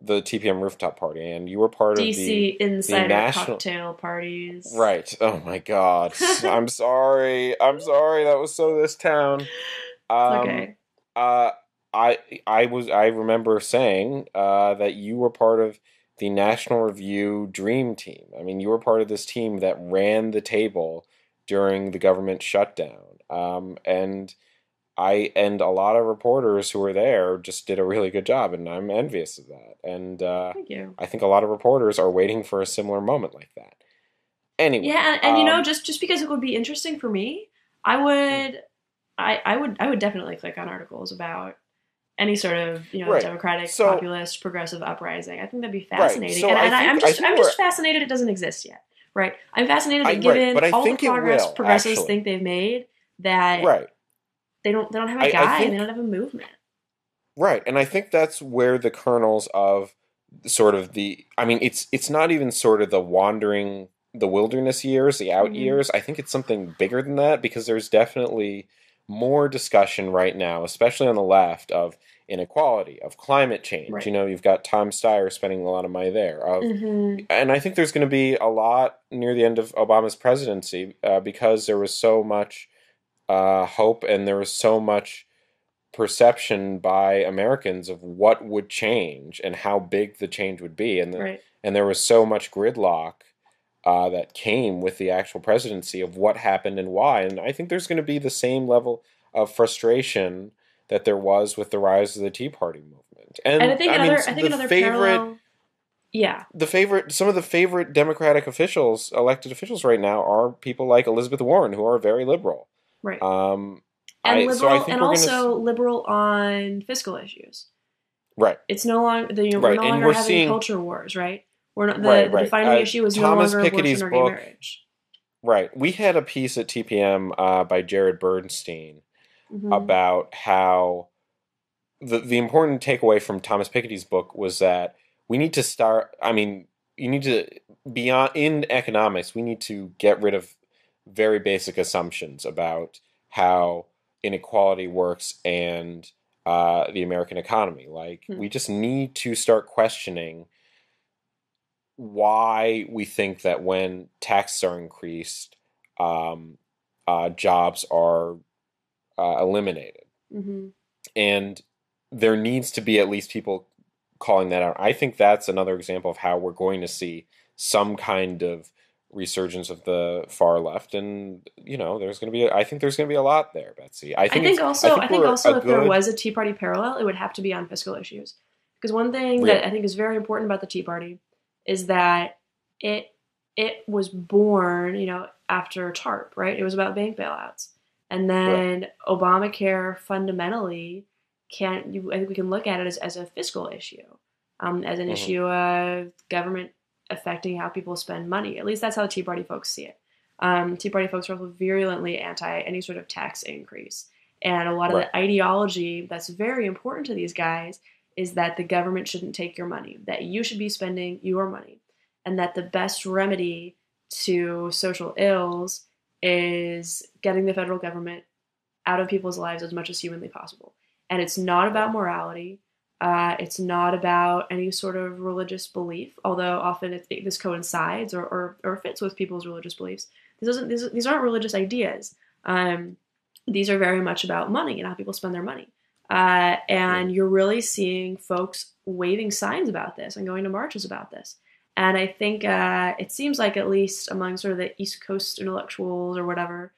The TPM rooftop party, and you were part of DC insider national cocktail parties. Right. Oh my God. I'm sorry. That was so this town. Okay. I remember saying that you were part of the National Review Dream Team. I mean, you were part of this team that ran the table during the government shutdown. And a lot of reporters who were there just did a really good job, and I'm envious of that. And thank you. I think a lot of reporters are waiting for a similar moment like that. Anyway, and just because it would be interesting for me, I would definitely click on articles about any sort of democratic, populist, progressive uprising. I think that'd be fascinating. Right. So I'm just fascinated it doesn't exist yet. Right? I'm fascinated that given all the progress progressives think they've made, that They don't have a guy, and they don't have a movement. Right, and I think that's where the kernels of sort of it's not even sort of the wilderness years, the out years. I think it's something bigger than that, because there's definitely more discussion right now, especially on the left, of inequality, of climate change. Right. You've got Tom Steyer spending a lot of money there. And I think there's going to be a lot near the end of Obama's presidency, because there was so much hope, and there was so much perception by Americans of what would change and how big the change would be, and there was so much gridlock that came with the actual presidency of what happened and why. And I think there's going to be the same level of frustration that there was with the rise of the Tea Party movement. And I think another parallel. Yeah. Some of the favorite Democratic officials, elected officials right now, are people like Elizabeth Warren, who are very liberal. Right. Liberal on fiscal issues. Right. It's no longer we're no longer having culture wars, right? We're not the defining issue is no longer abortion or gay marriage. Right. We had a piece at TPM by Jared Bernstein about how the important takeaway from Thomas Piketty's book was that we need to start. I mean, you need to in economics. We need to get rid of very basic assumptions about how inequality works and the American economy. Like, we just need to start questioning why we think that when taxes are increased, jobs are eliminated. Mm-hmm. And there needs to be at least people calling that out. I think that's another example of how we're going to see some kind of resurgence of the far left, and I think there's going to be a lot there, Betsy. I think also if there good. was a Tea Party parallel, it would have to be on fiscal issues. Because one thing Really? that I think is very important about the Tea Party is that it was born, after TARP, right? It was about bank bailouts. And then Obamacare fundamentally I think we can look at it as a fiscal issue, as an issue of government affecting how people spend money. At least that's how the Tea Party folks see it. Tea Party folks are virulently anti any sort of tax increase. And a lot of the ideology that's very important to these guys is that the government shouldn't take your money, that you should be spending your money, and that the best remedy to social ills is getting the federal government out of people's lives as much as humanly possible. And it's not about morality. It's not about any sort of religious belief, although often this coincides or fits with people's religious beliefs. These aren't religious ideas. These are very much about money and how people spend their money. And you're really seeing folks waving signs about this and going to marches about this. And I think it seems like, at least among sort of the East Coast intellectuals or whatever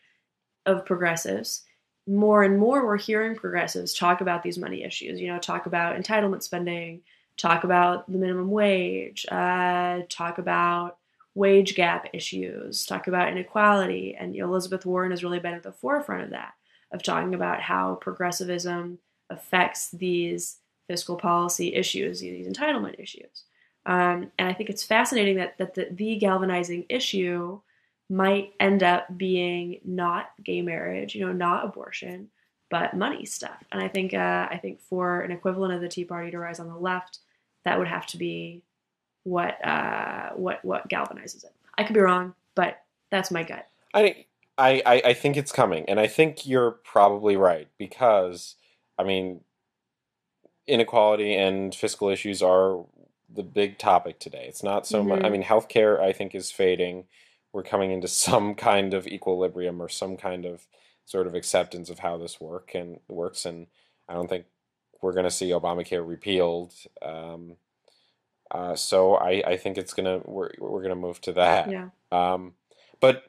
of progressives, more and more we're hearing progressives talk about these money issues, talk about entitlement spending, talk about the minimum wage, talk about wage gap issues, talk about inequality. And Elizabeth Warren has really been at the forefront of that, of talking about how progressivism affects these fiscal policy issues, these entitlement issues. And I think it's fascinating that the galvanizing issue might end up being not gay marriage, not abortion, but money stuff. And I think for an equivalent of the Tea Party to rise on the left, that would have to be what galvanizes it. I could be wrong, but that's my gut. I think it's coming, and I think you're probably right, because inequality and fiscal issues are the big topic today. It's not so much. Healthcare, I think, is fading. We're coming into some kind of equilibrium or some kind of sort of acceptance of how this works, and I don't think we're going to see Obamacare repealed. So I think we're gonna move to that. Yeah. But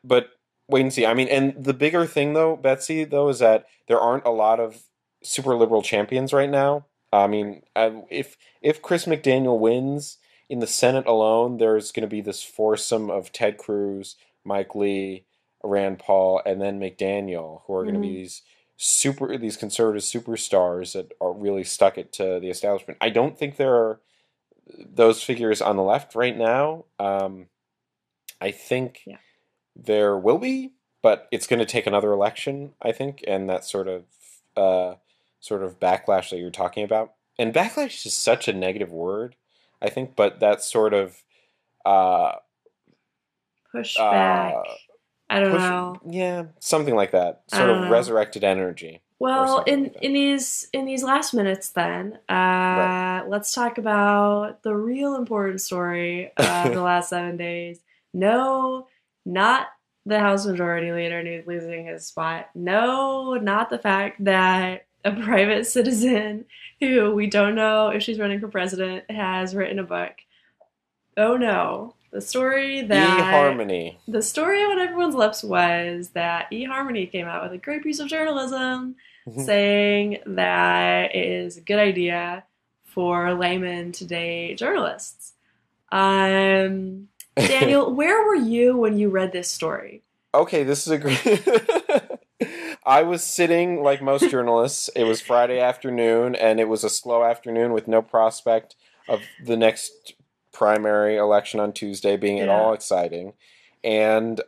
wait and see. And the bigger thing, though, Betsy, is that there aren't a lot of super liberal champions right now. If Chris McDaniel wins in the Senate alone, there's going to be this foursome of Ted Cruz, Mike Lee, Rand Paul, and then McDaniel, who are going to be these conservative superstars that are really stuck it to the establishment. I don't think there are those figures on the left right now. I think there will be, but it's going to take another election, I think, and that sort of backlash that you're talking about. And backlash is such a negative word, I think, but that sort of pushback. I don't know. Yeah, something like that. Sort of resurrected energy. Well, in these last minutes, then, let's talk about the real important story of the last 7 days. No, not the House Majority Leader losing his spot. No, not the fact that a private citizen who we don't know if she's running for president has written a book. Oh no. The story eHarmony. The story on everyone's lips was that eHarmony came out with a great piece of journalism saying that it is a good idea for laymen to date journalists. Daniel, where were you when you read this story? Okay, this is a great... I was sitting like most journalists. It was Friday afternoon, and it was a slow afternoon with no prospect of the next primary election on Tuesday being at all exciting. And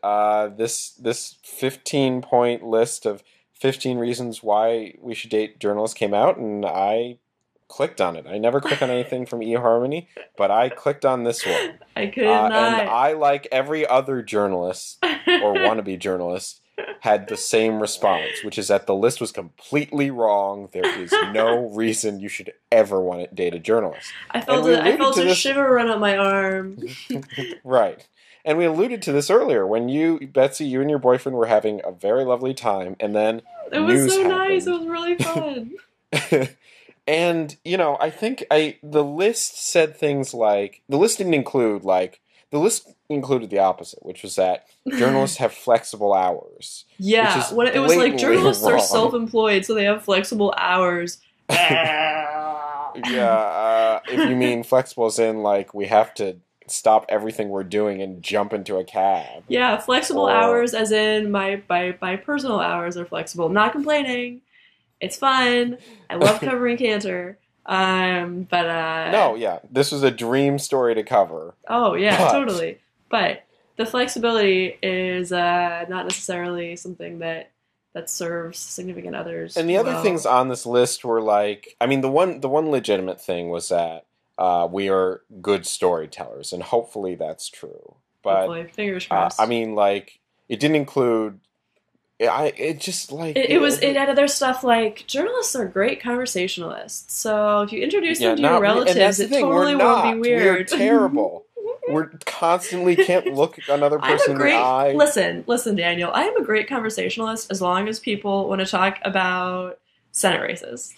this 15-point list of 15 reasons why we should date journalists came out, and I clicked on it. I never click on anything from eHarmony, but I clicked on this one. I could not. And I, like every other journalist, or wannabe journalist, had the same response, which is that the list was completely wrong. There is no reason you should ever want to date a journalist. I felt a shiver run up my arm. Right. And we alluded to this earlier when Betsy, you and your boyfriend were having a very lovely time, and then it was so nice. It was really fun. And, I think the list said things like, the list included the opposite, which was that journalists have flexible hours. Yeah, when it was like, journalists are self-employed, so they have flexible hours. Yeah, if you mean flexible as in, like, we have to stop everything we're doing and jump into a cab. Yeah, flexible hours as in my personal hours are flexible. Not complaining. It's fun. I love covering Cantor. No, yeah. This was a dream story to cover. Oh, yeah, totally. But the flexibility is not necessarily something that serves significant others. And the other things on this list were like, I mean, the one legitimate thing was that we are good storytellers, and hopefully that's true. But hopefully, fingers crossed. I mean, like, it didn't include. It had other stuff like, journalists are great conversationalists. So if you introduce them to your relatives, it totally won't be weird. We're terrible. We're constantly can't look another person in the eye. Listen, Daniel. I am a great conversationalist as long as people want to talk about Senate races.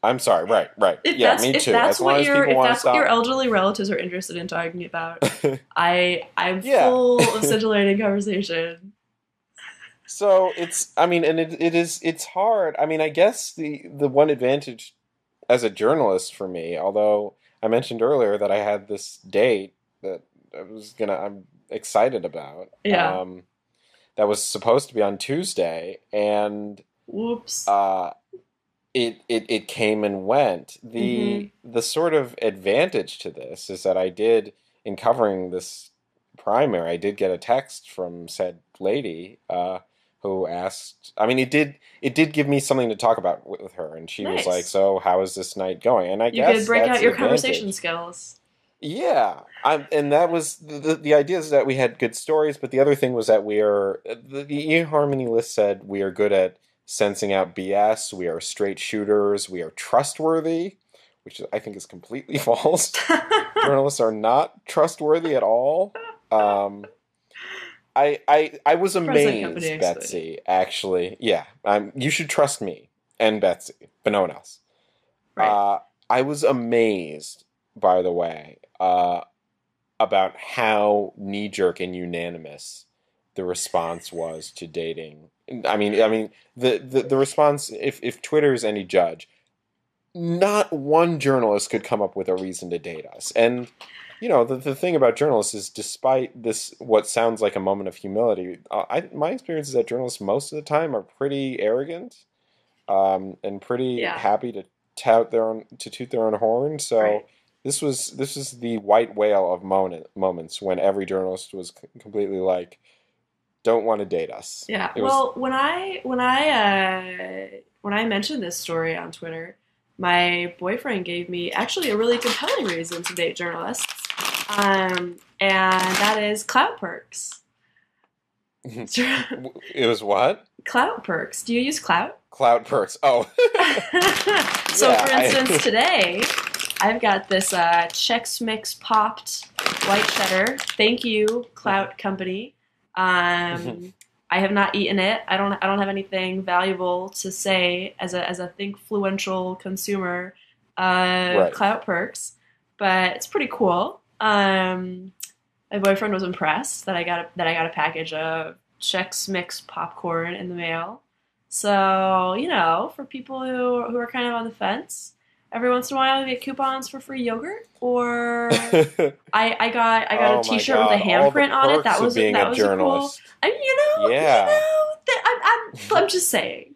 I'm sorry. Right. Yeah, me too. If that's what your elderly relatives are interested in talking about, I'm full of scintillating conversation. So it's hard. I mean, I guess the one advantage as a journalist for me, although I mentioned earlier that I had this date that I'm excited about. Yeah. That was supposed to be on Tuesday, and whoops. It came and went. The sort of advantage to this is that I did, in covering this primary, I did get a text from said lady who asked. I mean, it did give me something to talk about with her, and she was like, "So, how is this night going?" And you could break out your conversation skills. Yeah, and that was the idea is that we had good stories, but the other thing was that the eHarmony list said we are good at sensing out BS, we are straight shooters, we are trustworthy, which I think is completely false. Journalists are not trustworthy at all. I was amazed, Betsy, actually. Yeah, you should trust me and Betsy, but no one else. Right. I was amazed, by the way, about how knee-jerk and unanimous the response was to dating. I mean, the response, if Twitter is any judge, not one journalist could come up with a reason to date us. And, the thing about journalists is, despite this, what sounds like a moment of humility, my experience is that journalists most of the time are pretty arrogant, and pretty happy to toot their own horn. So right. This was the white whale of moments when every journalist was completely like, don't want to date us. Yeah. When I mentioned this story on Twitter, my boyfriend gave me actually a really compelling reason to date journalists, and that is clout perks. It was what? Clout perks. Do you use clout? Clout perks. Oh. So, for instance, today I've got this Chex Mix popped white cheddar. Thank you, Clout Company. I have not eaten it. I don't have anything valuable to say as a thinkfluential consumer of Clout Perks, but it's pretty cool. My boyfriend was impressed that I got a package of Chex Mix popcorn in the mail. So, for people who are kind of on the fence, every once in a while, I get coupons for free yogurt, or I got a T-shirt with a handprint on it. That was a cool. I'm just saying.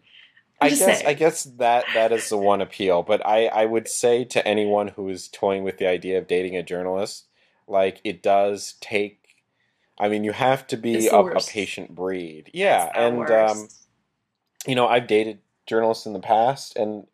I guess that is the one appeal. But I would say to anyone who is toying with the idea of dating a journalist, like, it does take. I mean, you have to be a patient breed. Yeah, and I've dated journalists in the past, and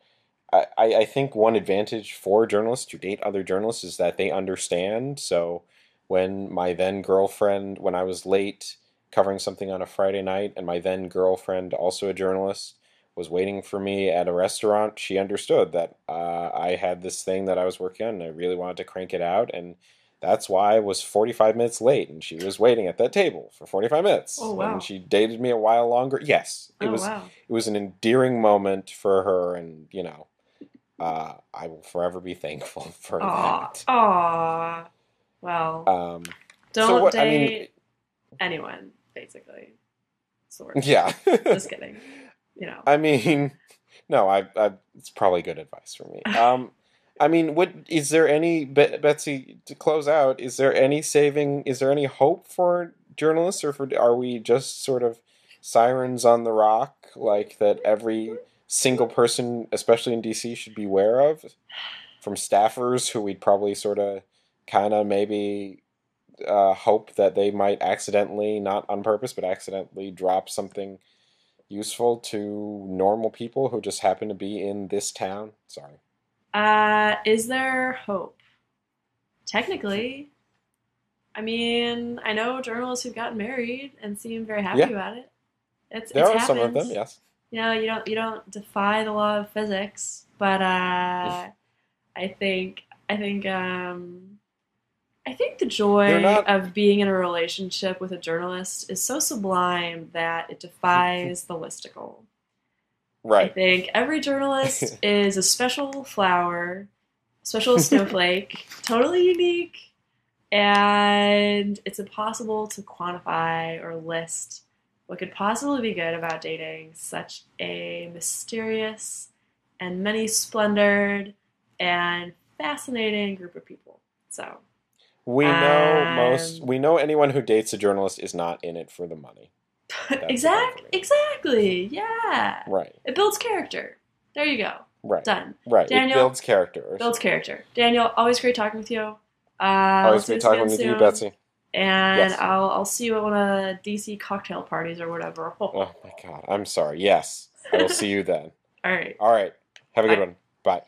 I think one advantage for journalists to date other journalists is that they understand. So when my then girlfriend, when I was late covering something on a Friday night, and my then girlfriend, also a journalist, was waiting for me at a restaurant, she understood that I had this thing that I was working on, and I really wanted to crank it out, and that's why I was 45 minutes late, and she was waiting at that table for 45 minutes. Oh, wow. And she dated me a while longer. Yes, it was an endearing moment for her, and I will forever be thankful for that. Aw. Well, don't date anyone, basically. Sort of. Yeah. Just kidding. I mean, no, it's probably good advice for me. I mean, is there any, Betsy, to close out, is there any hope for journalists, or are we just sort of sirens on the rock, like that every single person, especially in DC, should be aware of, from staffers who we'd probably sort of kind of maybe hope that they might accidentally, not on purpose, but accidentally drop something useful to normal people who just happen to be in this town? Sorry. Is there hope? Technically. I mean, I know journalists who've gotten married and seem very happy about it. There are some of them, yes. You don't defy the law of physics, but I think the joy of being in a relationship with a journalist is so sublime that it defies the listicle. Right. I think every journalist is a special flower, special snowflake, totally unique, and it's impossible to quantify or list what could possibly be good about dating such a mysterious and many-splendored and fascinating group of people. So we know anyone who dates a journalist is not in it for the money. Exactly. Yeah. Right. It builds character. There you go. Right. Done. Right. Daniel, it builds character. Daniel, always great talking with you. Always great talking with you, Betsy. And yes. I'll see you at one of the DC cocktail parties or whatever. Oh my God. I'm sorry. Yes. I will see you then. All right. Have a good one. Bye.